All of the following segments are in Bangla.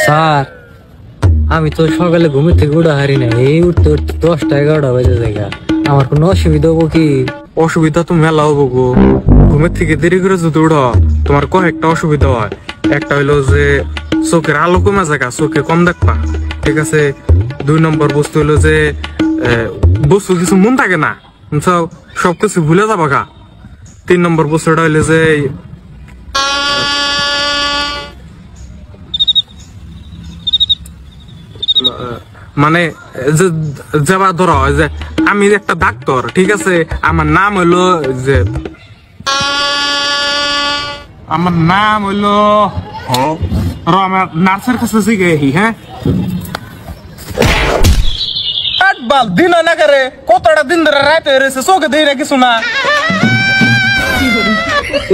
স্যার আমি তো সকালে ঘুমের থেকে উঠা হারি না, এই উঠতে উঠতে 10টা 11টা বাজে জায়গা। আমার কোনো অসুবিধা হবো কি? অসুবিধা তো মেলা হবো গো। ঘুমের থেকে দেরি করে যদি উঠো তোমার কয়েকটা অসুবিধা হয়। একটা হইলো যে চোখের আলো কমে জায়গা, চোখে কম দেখবা, ঠিক আছে। 2 নম্বর বস্তু হইলো যে বস্তু কিছু মন থাকে না, সবকিছু ভুলে যাবা গা। 3 নম্বর বস্তুটা হইলে যে মানে যাবা ধরো যে আমি একটা ডাক্তার, ঠিক আছে, আমার নাম হইলো যে আমার নার্সের কাছে শিখে। হ্যাঁ দিন না করে কতটা দিন ধরে রাতে রয়েছে, চোখে দেই না কিছু না।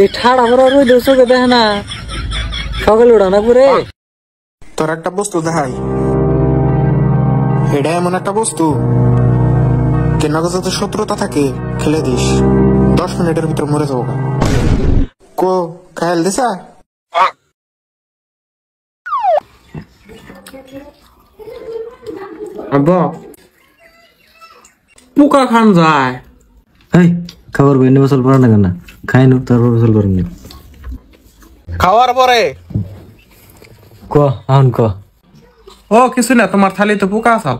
এই ঠাড়া ভরা রোদ চোখে দেখে না, সকালে উঠা না করে। তোর একটা বস্তু দেখাই, এটা এমন একটা বস্তু কেন যাতে শত্রুতা থাকে খেলে দিস, 10 মিনিটের ভিতর মরে যাবো। কো খায়াল দিছা? পোকা খান যায়। এই খাবার বই বসল পড়া না কেন? খাই নো তারপর বসল করেন। খাওয়ার পরে ক আউন ক। ও কিছু না, তোমার থালি তো পোকা আসাল।